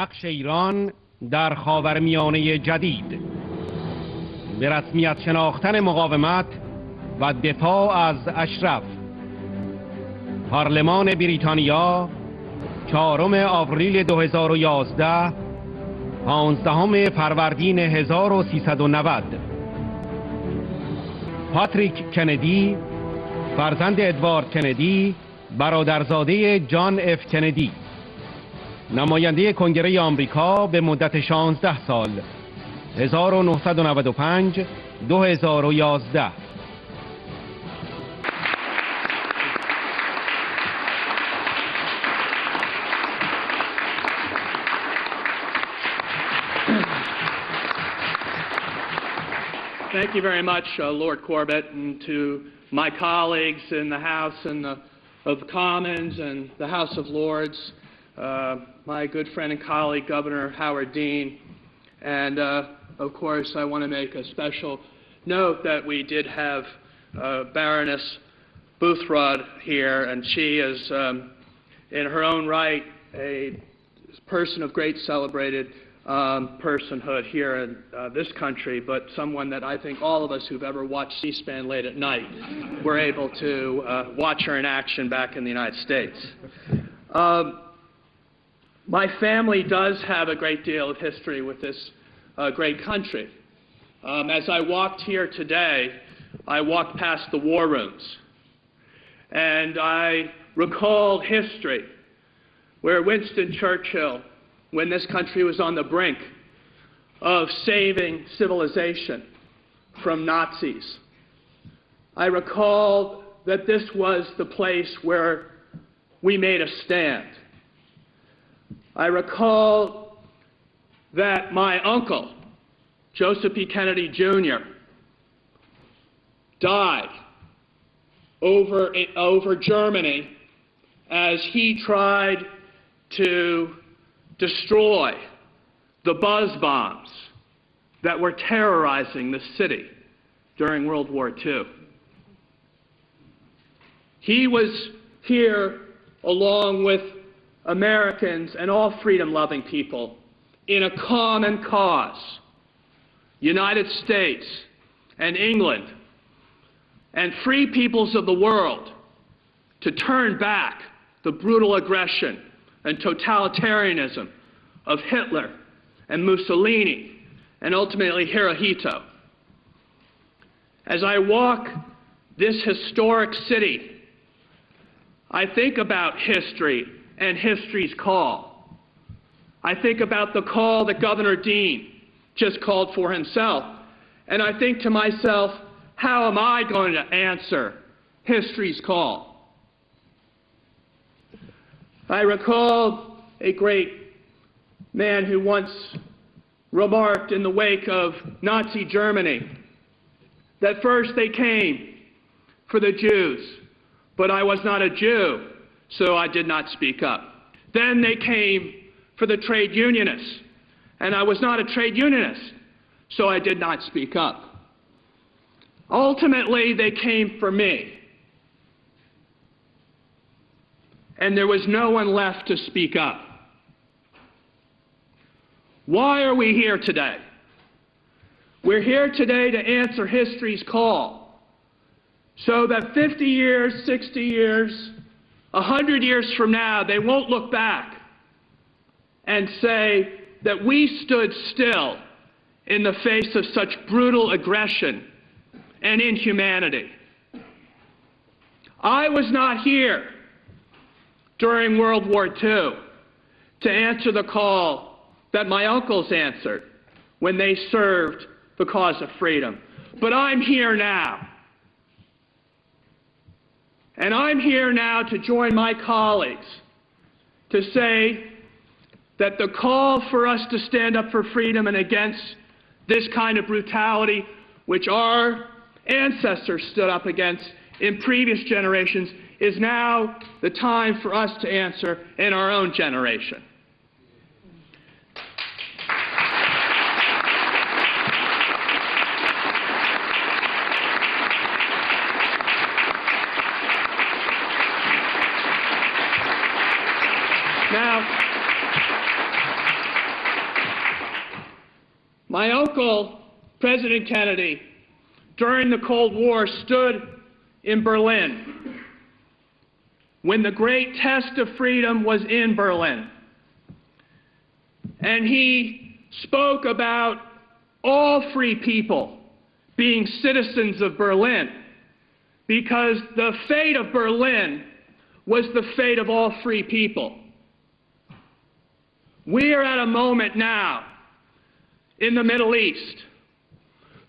نقش ایران در خاورمیانه جدید، به رسمیت شناختن مقاومت و دفاع از اشرف. پارلمان بریتانیا 4 آوریل 2011 15 فروردین 1390. پاتریک کندی، فرزند ادوارد کندی، برادرزاده جان اف کندی، نماینده کنگره آمریکا به مدت 16 سال 1995 2011. Thank you very much, Lord Corbett, and to my colleagues in the House of Commons and the House of Lords, my good friend and colleague, Governor Howard Dean, and of course I want to make a special note that we did have Baroness Boothroyd here, and she is in her own right a person of great celebrated personhood here in this country, but someone that I think all of us who've ever watched C-SPAN late at night were able to watch her in action back in the United States. My family does have a great deal of history with this great country. As I walked here today, I walked past the war rooms, and I recalled history where Winston Churchill, when this country was on the brink of saving civilization from Nazis, I recalled that this was the place where we made a stand. I recall that my uncle, Joseph P. Kennedy Jr., died over Germany as he tried to destroy the buzz bombs that were terrorizing the city during World War II. He was here along with Americans and all freedom-loving people in a common cause, United States and England and free peoples of the world, to turn back the brutal aggression and totalitarianism of Hitler and Mussolini and ultimately Hirohito. As I walk this historic city, I think about history and history's call. I think about the call that Governor Dean just called for himself, and I think to myself, how am I going to answer history's call? I recall a great man who once remarked in the wake of Nazi Germany that first they came for the Jews, but I was not a Jew, so I did not speak up. Then they came for the trade unionists, and I was not a trade unionist, so I did not speak up. Ultimately, they came for me, and there was no one left to speak up. Why are we here today? We're here today to answer history's call, so that 50 years, 60 years, 100 years from now, they won't look back and say that we stood still in the face of such brutal aggression and inhumanity. I was not here during World War II to answer the call that my uncles answered when they served the cause of freedom. But I'm here now. And I'm here now to join my colleagues to say that the call for us to stand up for freedom and against this kind of brutality, which our ancestors stood up against in previous generations, is now the time for us to answer in our own generation. Now, uncle, President Kennedy, during the Cold War, stood in Berlin when the great test of freedom was in Berlin. And he spoke about all free people being citizens of Berlin, because the fate of Berlin was the fate of all free people. We are at a moment now in the Middle East.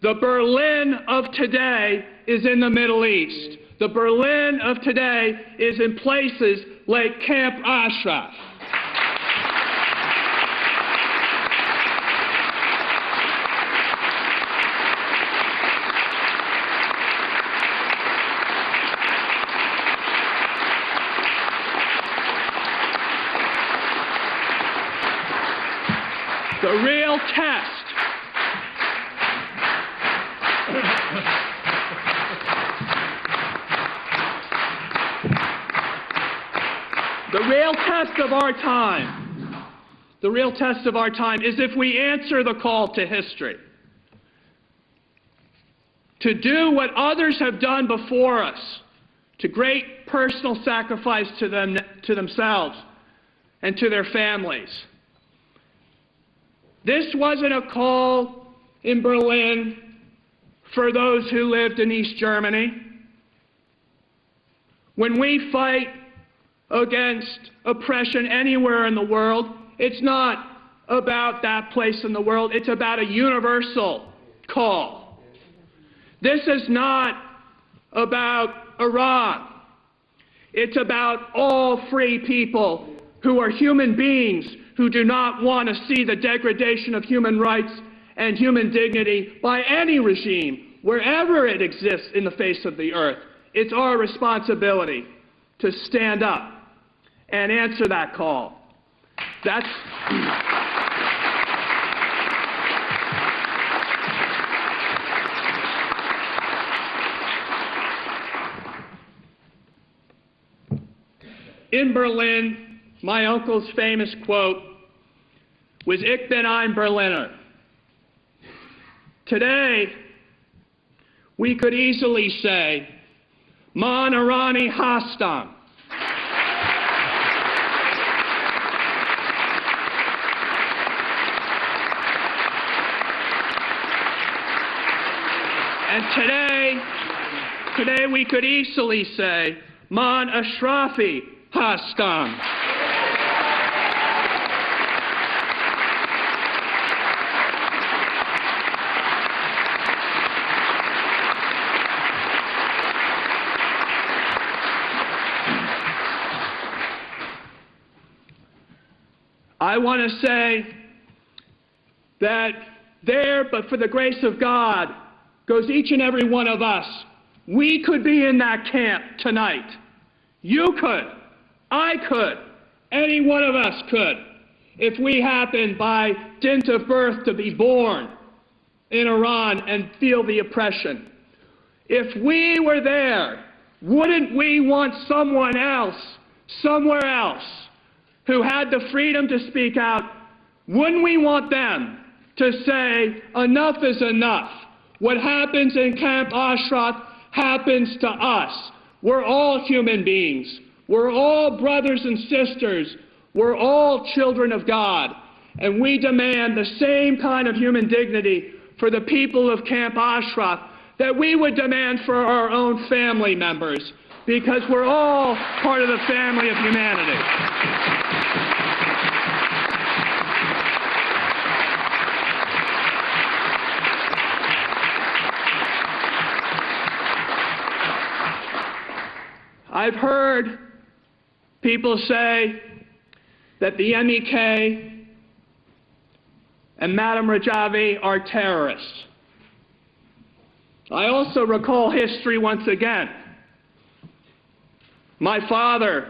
The Berlin of today is in the Middle East. The Berlin of today is in places like Camp Ashraf. The real test of our time, the real test of our time is if we answer the call to history to do what others have done before us, to great personal sacrifice to themselves and to their families. This wasn't a call in Berlin for those who lived in East Germany. When we fight against oppression anywhere in the world, it's not about that place in the world. It's about a universal call. This is not about Iran. It's about all free people who are human beings who do not want to see the degradation of human rights and human dignity by any regime, wherever it exists in the face of the earth. It's our responsibility to stand up and answer that call. That's in Berlin, my uncle's famous quote was, "Ich bin ein Berliner." Today, we could easily say, "Man Irani Hastam." And today we could easily say, "Man Ashrafi Hastam." I want to say that there, but for the grace of God, goes each and every one of us. We could be in that camp tonight. You could. I could. Any one of us could. If we happened by dint of birth to be born in Iran and feel the oppression. If we were there, wouldn't we want someone else, somewhere else, who had the freedom to speak out, wouldn't we want them to say, enough is enough? What happens in Camp Ashraf happens to us. We're all human beings. We're all brothers and sisters. We're all children of God. And we demand the same kind of human dignity for the people of Camp Ashraf that we would demand for our own family members, because we're all part of the family of humanity. I've heard people say that the MEK and Madame Rajavi are terrorists. I also recall history once again. My father,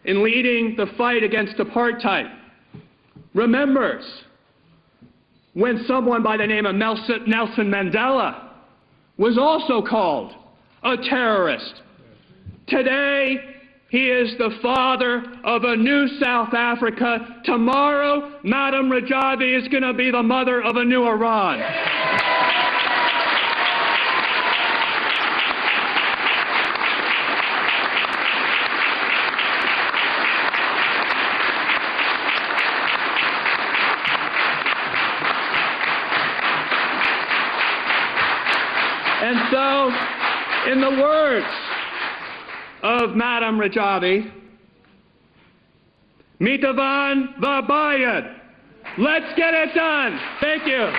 in leading the fight against apartheid, remembers when someone by the name of Nelson Mandela was also called a terrorist. Today, He is the father of a new South Africa. Tomorrow, Madam Rajavi is going to be the mother of a new Iran. And so, in the words of Madam Rajavi, Mitavan Vabayad. Let's get it done. Thank you.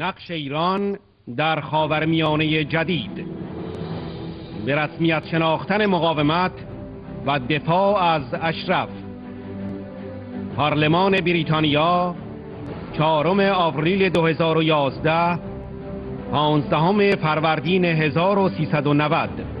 نقش ایران در خاورمیانه جدید، به رسمیت شناختن مقاومت و دفاع از اشرف. پارلمان بریتانیا 4 آوریل 2011 15 فروردین 1390